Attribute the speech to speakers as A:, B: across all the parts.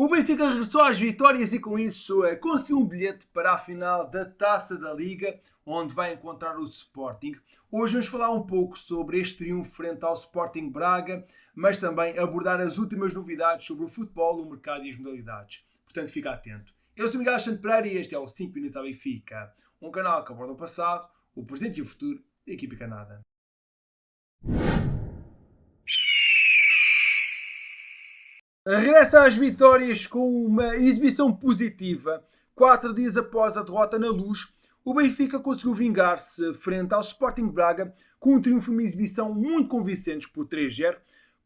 A: O Benfica regressou às vitórias e com isso conseguiu um bilhete para a final da Taça da Liga, onde vai encontrar o Sporting. Hoje vamos falar um pouco sobre este triunfo frente ao Sporting Braga, mas também abordar as últimas novidades sobre o futebol, o mercado e as modalidades. Portanto, fica atento. Eu sou Miguel Alexandre Pereira e este é o 5 Minutos ao Benfica, um canal que aborda o passado, o presente e o futuro da equipe canada. Regressa às vitórias com uma exibição positiva. 4 dias após a derrota na Luz, o Benfica conseguiu vingar-se frente ao Sporting Braga com um triunfo e uma exibição muito convincentes por 3-0,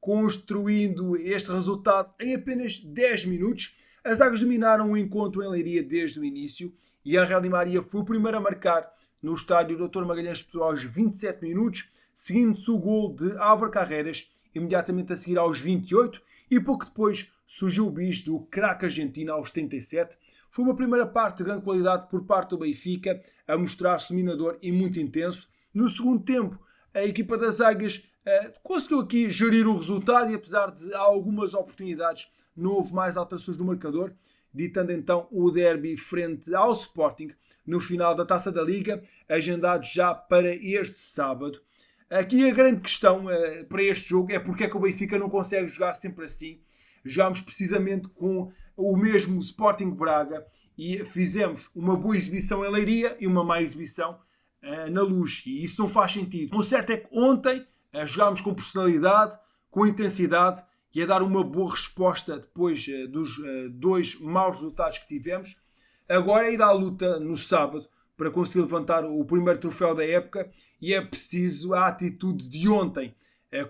A: construindo este resultado em apenas 10 minutos. As Águias dominaram o encontro em Leiria desde o início e Ángel Di Maria foi o primeiro a marcar no estádio Dr. Magalhães Pessoa aos 27 minutos, seguindo-se o gol de Álvaro Carreras, imediatamente a seguir aos 28, e pouco depois surgiu o bicho do craque argentino aos 77. Foi uma primeira parte de grande qualidade por parte do Benfica, a mostrar-se dominador e muito intenso. No segundo tempo, a equipa das Águias conseguiu aqui gerir o resultado e apesar de algumas oportunidades, não houve mais alterações do marcador, ditando então o derby frente ao Sporting no final da Taça da Liga, agendado já para este sábado. Aqui a grande questão para este jogo é porque é que o Benfica não consegue jogar sempre assim. Jogámos precisamente com o mesmo Sporting Braga e fizemos uma boa exibição em Leiria e uma má exibição na Luz. E isso não faz sentido. O certo é que ontem jogámos com personalidade, com intensidade e a dar uma boa resposta depois dos dois maus resultados que tivemos. Agora é ir à luta no sábado para conseguir levantar o primeiro troféu da época e é preciso a atitude de ontem.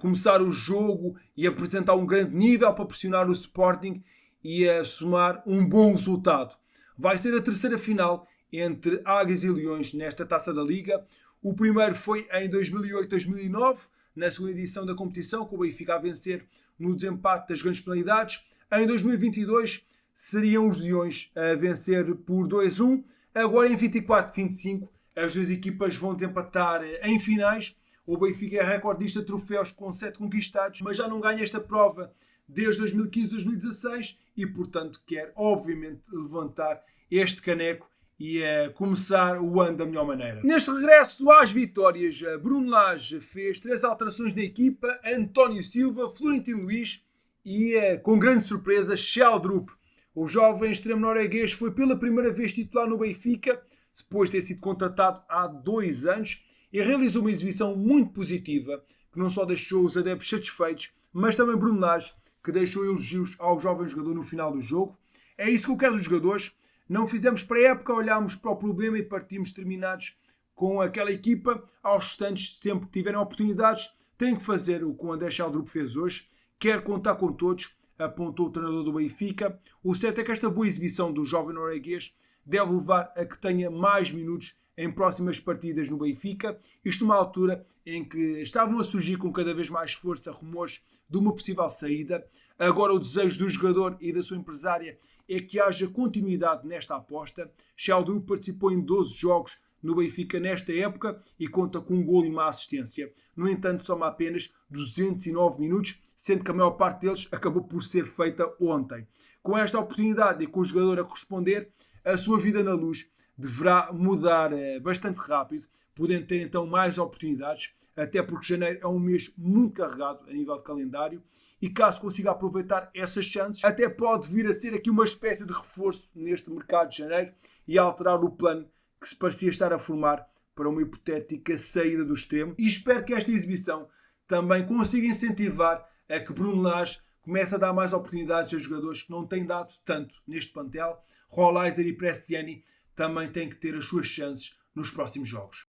A: Começar o jogo e apresentar um grande nível para pressionar o Sporting e somar um bom resultado. Vai ser a terceira final entre Águias e Leões nesta Taça da Liga. O primeiro foi em 2008-2009, na segunda edição da competição, com o Benfica a vencer no desempate das grandes penalidades. Em 2022 seriam os Leões a vencer por 2-1. Agora em 24-25 as duas equipas vão desempatar em finais. O Benfica é recordista de troféus com 7 conquistados, mas já não ganha esta prova desde 2015-2016 e portanto quer obviamente levantar este caneco e começar o ano da melhor maneira. Neste regresso às vitórias, Bruno Lage fez 3 alterações na equipa: António Silva, Florentino Luís e com grande surpresa Sheldrup. O jovem extremo norueguês foi pela primeira vez titular no Benfica, depois de ter sido contratado há 2 anos, e realizou uma exibição muito positiva, que não só deixou os adeptos satisfeitos, mas também Bruno Lage, que deixou elogios ao jovem jogador no final do jogo. É isso que eu quero dos jogadores. Não fizemos pré-época, olhámos para o problema e partimos determinados com aquela equipa. Aos restantes, sempre que tiverem oportunidades, têm que fazer o que o André Sheldrup fez hoje. Quer contar com todos, apontou o treinador do Benfica. O certo é que esta boa exibição do jovem norueguês deve levar a que tenha mais minutos em próximas partidas no Benfica. Isto numa altura em que estavam a surgir com cada vez mais força rumores de uma possível saída. Agora o desejo do jogador e da sua empresária é que haja continuidade nesta aposta. Sheldrup participou em 12 jogos no Benfica nesta época e conta com um golo e uma assistência. No entanto, soma apenas 209 minutos, sendo que a maior parte deles acabou por ser feita ontem. Com esta oportunidade e com o jogador a corresponder, a sua vida na Luz deverá mudar bastante rápido, podendo ter então mais oportunidades, até porque janeiro é um mês muito carregado a nível de calendário e caso consiga aproveitar essas chances, até pode vir a ser aqui uma espécie de reforço neste mercado de janeiro e alterar o plano que se parecia estar a formar para uma hipotética saída do extremo. E espero que esta exibição também consiga incentivar a que Bruno Lage comece a dar mais oportunidades a jogadores que não têm dado tanto neste plantel. Rolaiser e Prestiani também têm que ter as suas chances nos próximos jogos.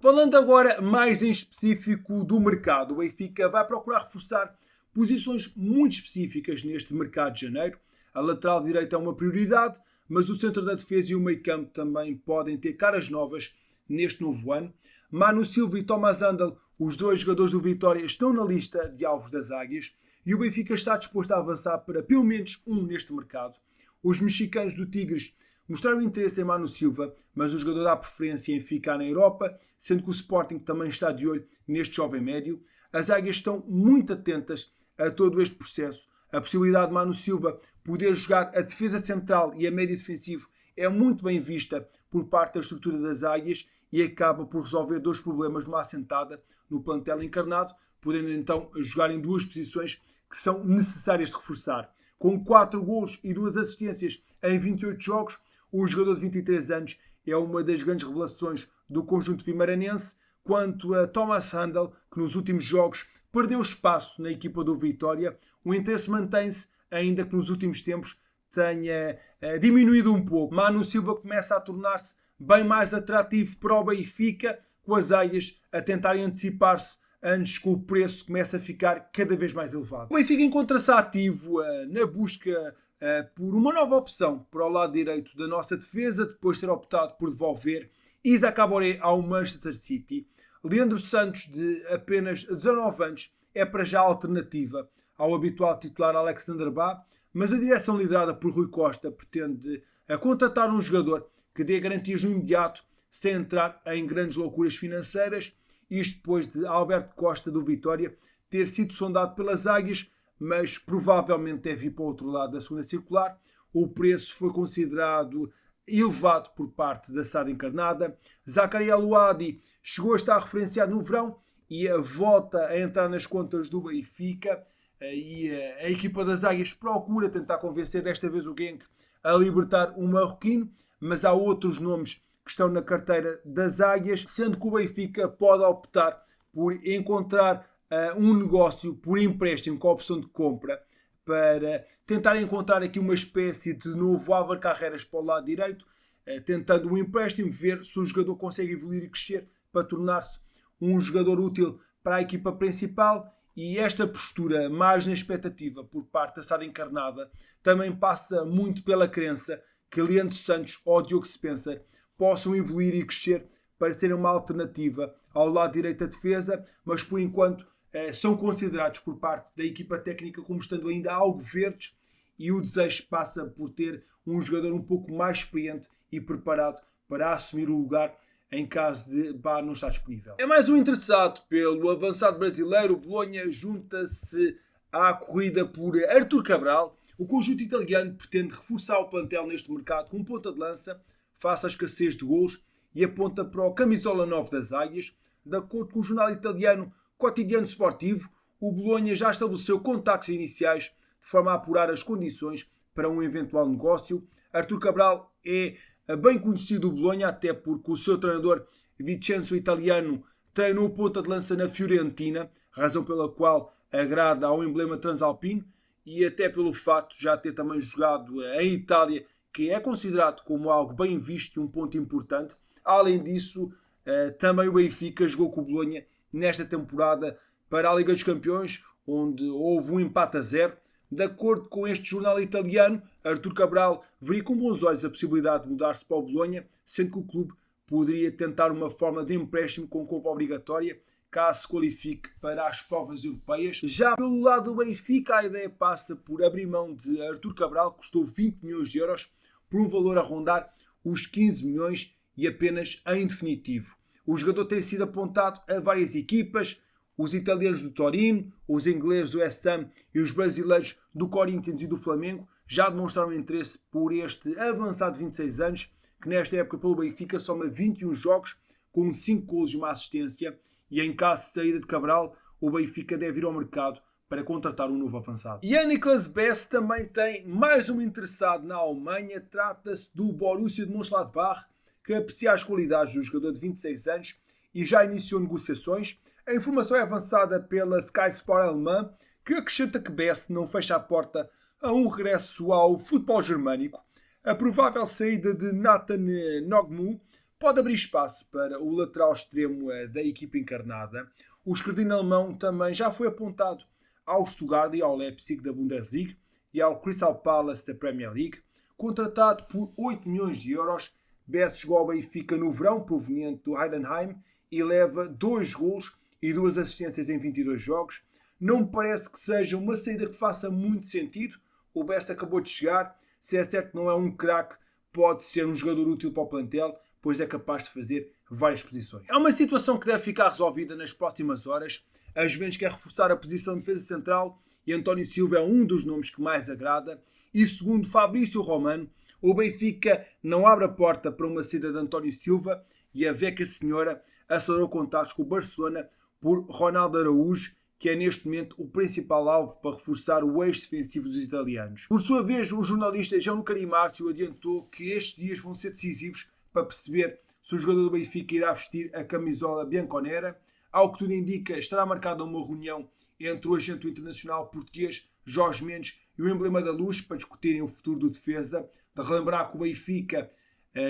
A: Falando agora mais em específico do mercado, o Benfica vai procurar reforçar posições muito específicas neste mercado de janeiro. A lateral direita é uma prioridade, mas o centro da defesa e o meio-campo também podem ter caras novas neste novo ano. Manu Silva e Thomas Handel, os dois jogadores do Vitória, estão na lista de alvos das Águias e o Benfica está disposto a avançar para pelo menos um neste mercado. Os mexicanos do Tigres mostraram interesse em Manu Silva, mas o jogador dá preferência em ficar na Europa, sendo que o Sporting também está de olho neste jovem médio. As Águias estão muito atentas a todo este processo, A possibilidade de Manu Silva poder jogar a defesa central e a médio defensivo é muito bem vista por parte da estrutura das Águias e acaba por resolver dois problemas numa assentada no plantel encarnado, podendo então jogar em duas posições que são necessárias de reforçar. Com 4 golos e 2 assistências em 28 jogos, o jogador de 23 anos é uma das grandes revelações do conjunto vimaranense. Quanto a Thomas Handel, que nos últimos jogos perdeu espaço na equipa do Vitória, o interesse mantém-se, ainda que nos últimos tempos tenha diminuído um pouco. Manu Silva começa a tornar-se bem mais atrativo para o Benfica, com as Águias a tentarem antecipar-se antes que o preço comece a ficar cada vez mais elevado. O Benfica encontra-se ativo na busca por uma nova opção para o lado direito da nossa defesa, depois de ter optado por devolver Isaac Aboré ao Manchester City. Leandro Santos, de apenas 19 anos, é para já a alternativa ao habitual titular Alexander Bá, mas a direção liderada por Rui Costa pretende contratar um jogador que dê garantias no imediato, sem entrar em grandes loucuras financeiras, isto depois de Alberto Costa do Vitória ter sido sondado pelas Águias, mas provavelmente deve ir para o outro lado da segunda circular. O preço foi considerado elevado por parte da SAD encarnada. Zakaria Alouadi chegou a estar referenciado no verão e volta a entrar nas contas do Benfica. E a equipa das Águias procura tentar convencer desta vez o Genk a libertar o marroquino, mas há outros nomes que estão na carteira das Águias, sendo que o Benfica pode optar por encontrar um negócio por empréstimo com a opção de compra para tentar encontrar aqui uma espécie de novo Álvaro Carreras para o lado direito, tentando um empréstimo, ver se o jogador consegue evoluir e crescer para tornar-se um jogador útil para a equipa principal. E esta postura, mais na expectativa por parte da SAD encarnada, também passa muito pela crença que Leandro Santos ou Diogo Spencer possam evoluir e crescer para serem uma alternativa ao lado direito da defesa, mas por enquanto são considerados por parte da equipa técnica como estando ainda algo verdes, e o desejo passa por ter um jogador um pouco mais experiente e preparado para assumir o lugar em caso de Bá não estar disponível. É mais um interessado pelo avançado brasileiro. O Bolonha junta-se à corrida por Arthur Cabral. O conjunto italiano pretende reforçar o plantel neste mercado com um ponta de lança face à escassez de golos e aponta para o camisola 9 das Águias. De acordo com o jornal italiano Quotidiano Sportivo, o Bolonha já estabeleceu contactos iniciais de forma a apurar as condições para um eventual negócio. Arthur Cabral é bem conhecido do Bolonha, até porque o seu treinador Vincenzo Italiano treinou o ponta de lança na Fiorentina, razão pela qual agrada ao emblema transalpino, e até pelo facto de já ter também jogado em Itália, que é considerado como algo bem visto e um ponto importante. Além disso, também o Benfica jogou com o Bolonha nesta temporada para a Liga dos Campeões, onde houve um empate a 0. De acordo com este jornal italiano, Arthur Cabral veria com bons olhos a possibilidade de mudar-se para o Bolonha, sendo que o clube poderia tentar uma forma de empréstimo com compra obrigatória, caso se qualifique para as provas europeias. Já pelo lado do Benfica, a ideia passa por abrir mão de Arthur Cabral, que custou 20 milhões de euros, por um valor a rondar os 15 milhões e apenas em definitivo. O jogador tem sido apontado a várias equipas. Os italianos do Torino, os ingleses do West Ham e os brasileiros do Corinthians e do Flamengo já demonstraram interesse por este avançado de 26 anos, que nesta época pelo Benfica soma 21 jogos, com 5 golos e uma assistência, e em caso de saída de Cabral, o Benfica deve ir ao mercado para contratar um novo avançado. E a Niklas Best também tem mais um interessado na Alemanha. Trata-se do Borussia de Mönchengladbach, que aprecia as qualidades do jogador de 26 anos e já iniciou negociações. A informação é avançada pela Sky Sport alemã, que acrescenta que Best não fecha a porta a um regresso ao futebol germânico. A provável saída de Nathan Nogmu pode abrir espaço para o lateral extremo da equipa encarnada. O esquerdino alemão também já foi apontado ao Stuttgart e ao Leipzig da Bundesliga e ao Crystal Palace da Premier League. Contratado por 8 milhões de euros, Best chegou ao Benfica no verão, proveniente do Heidenheim, e leva 2 golos e 2 assistências em 22 jogos. Não me parece que seja uma saída que faça muito sentido. O Best acabou de chegar. Se é certo que não é um craque, pode ser um jogador útil para o plantel, pois é capaz de fazer várias posições. É uma situação que deve ficar resolvida nas próximas horas. A Juventus quer reforçar a posição de defesa central e António Silva é um dos nomes que mais agrada. E segundo Fabrício Romano, o Benfica não abre a porta para uma saída de António Silva e a Vecchia Senhora acelerou contactos com o Barcelona por Ronaldo Araújo, que é neste momento o principal alvo para reforçar o eixo defensivo dos italianos. Por sua vez, o jornalista Gianluca Di Marzio adiantou que estes dias vão ser decisivos para perceber se o jogador do Benfica irá vestir a camisola bianconera. Ao que tudo indica, estará marcada uma reunião entre o agente internacional português Jorge Mendes e o Emblema da Luz para discutirem o futuro do defesa. De relembrar que o Benfica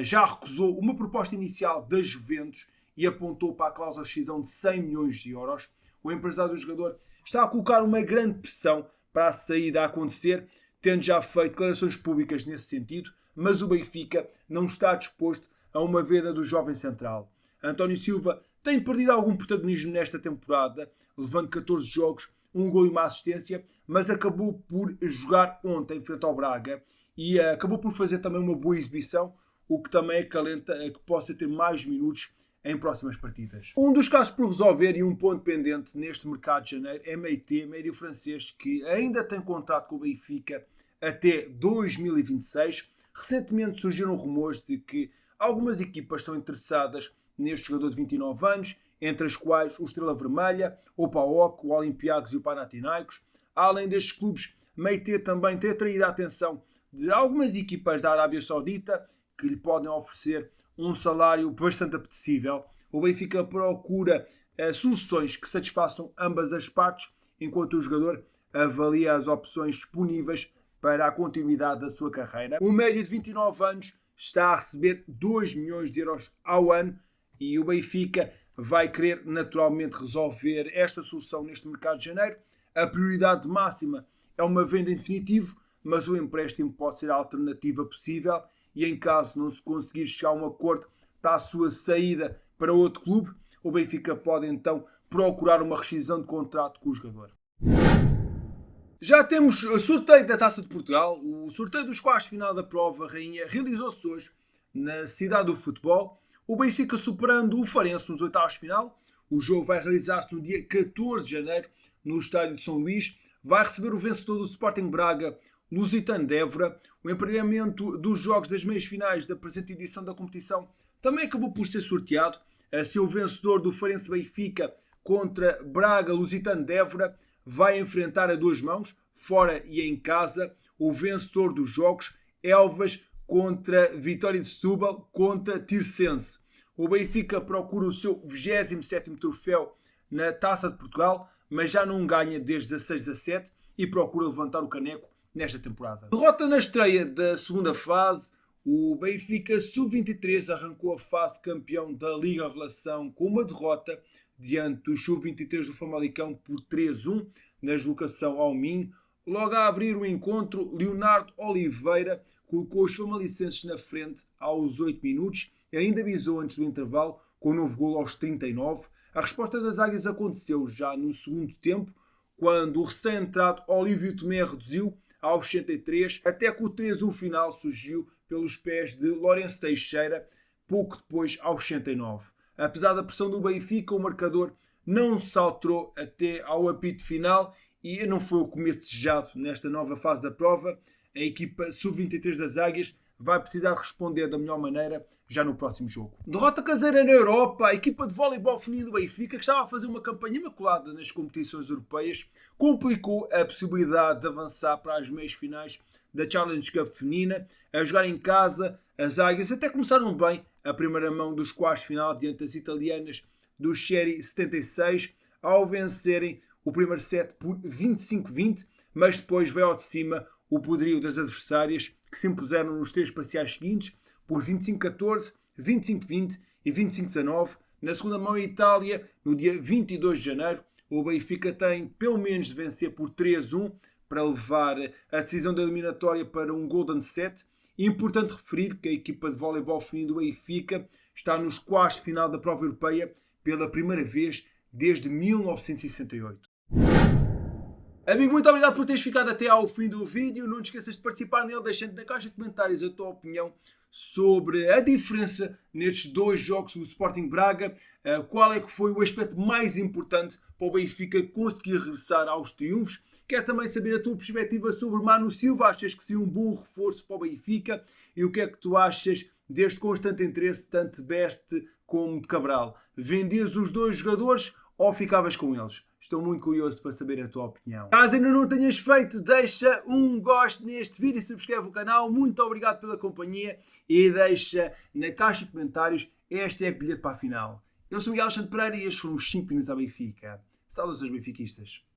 A: já recusou uma proposta inicial da Juventus e apontou para a cláusula de rescisão de 100 milhões de euros. O empresário do jogador está a colocar uma grande pressão para a saída a acontecer, tendo já feito declarações públicas nesse sentido, mas o Benfica não está disposto a uma venda do jovem central. António Silva tem perdido algum protagonismo nesta temporada, levando 14 jogos, um gol e uma assistência, mas acabou por jogar ontem frente ao Braga e acabou por fazer também uma boa exibição, o que também acalenta a que possa ter mais minutos em próximas partidas. Um dos casos por resolver e um ponto pendente neste mercado de janeiro é Meite, médio francês, que ainda tem contrato com o Benfica até 2026. Recentemente surgiram rumores de que algumas equipas estão interessadas neste jogador de 29 anos, entre as quais o Estrela Vermelha, o PAOK, o Olympiacos e o Panathinaikos. Além destes clubes, Meite também tem atraído a atenção de algumas equipas da Arábia Saudita que lhe podem oferecer um salário bastante apetecível. O Benfica procura soluções que satisfaçam ambas as partes, enquanto o jogador avalia as opções disponíveis para a continuidade da sua carreira. O médio de 29 anos está a receber 2 milhões de euros ao ano e o Benfica vai querer naturalmente resolver esta solução neste mercado de janeiro. A prioridade máxima é uma venda em definitivo, mas o empréstimo pode ser a alternativa possível e em caso não se conseguir chegar a um acordo para a sua saída para outro clube, o Benfica pode então procurar uma rescisão de contrato com o jogador. Já temos o sorteio da Taça de Portugal. O sorteio dos quartos de final da prova rainha realizou-se hoje na cidade do futebol. O Benfica superando o Farense nos oitavos de final. O jogo vai realizar-se no dia 14 de janeiro no estádio de São Luís. Vai receber o vencedor do Sporting Braga, Lusitano de Évora. O emparelhamento dos jogos das meias finais da presente edição da competição também acabou por ser sorteado. Assim, o vencedor do Farense Benfica contra Braga, Lusitano de Évora, vai enfrentar a duas mãos, fora e em casa, o vencedor dos jogos, Elvas contra Vitória de Setúbal contra Tirsense. O Benfica procura o seu 27º troféu na Taça de Portugal, mas já não ganha desde 16-17 e procura levantar o caneco nesta temporada. Derrota na estreia da segunda fase. O Benfica Sub-23 arrancou a fase de campeão da Liga Revelação com uma derrota diante do Sub-23 do Famalicão por 3-1 na deslocação ao Minho. Logo a abrir o encontro, Leonardo Oliveira colocou os famalicenses na frente aos 8 minutos e ainda avisou antes do intervalo com um novo golo aos 39. A resposta das Águias aconteceu já no segundo tempo, quando o recém-entrado Olívio Tomé reduziu aos 63, até que o 3-1 final surgiu pelos pés de Lourenço Teixeira, pouco depois aos 69. Apesar da pressão do Benfica, o marcador não se alterou até ao apito final e não foi o começo desejado nesta nova fase da prova. A equipa Sub-23 das Águias vai precisar responder da melhor maneira já no próximo jogo. Derrota caseira na Europa. A equipa de voleibol feminino do Benfica, que estava a fazer uma campanha imaculada nas competições europeias, complicou a possibilidade de avançar para as meias finais da Challenge Cup feminina. A jogar em casa, as Águias até começaram bem a primeira mão dos quartos de final diante das italianas do Sherry 76, ao vencerem o primeiro set por 25-20, mas depois veio ao de cima o poderio das adversárias, que se impuseram nos três parciais seguintes por 25-14, 25-20 e 25-19. Na segunda mão, em Itália, no dia 22 de janeiro, o Benfica tem pelo menos de vencer por 3-1 para levar a decisão da eliminatória para um Golden Set. Importante referir que a equipa de voleibol feminino do Benfica está nos quartos de final da prova europeia pela primeira vez desde 1968. Amigo, muito obrigado por teres ficado até ao fim do vídeo. Não te esqueças de participar nele, deixando na caixa de comentários a tua opinião sobre a diferença nestes dois jogos do Sporting Braga, qual é que foi o aspecto mais importante para o Benfica conseguir regressar aos triunfos. Quero também saber a tua perspectiva sobre Manu Silva. Achas que seria um bom reforço para o Benfica? E o que é que tu achas deste constante interesse tanto de Beste como de Cabral? Vendias os dois jogadores ou ficavas com eles? Estou muito curioso para saber a tua opinião. Caso ainda não tenhas feito, deixa um gosto neste vídeo e subscreve o canal. Muito obrigado pela companhia e deixa na caixa de comentários #bilhete para a final. Eu sou Miguel Alexandre Pereira e estes foram os 5 minutos à Benfica. Saudações benfiquistas.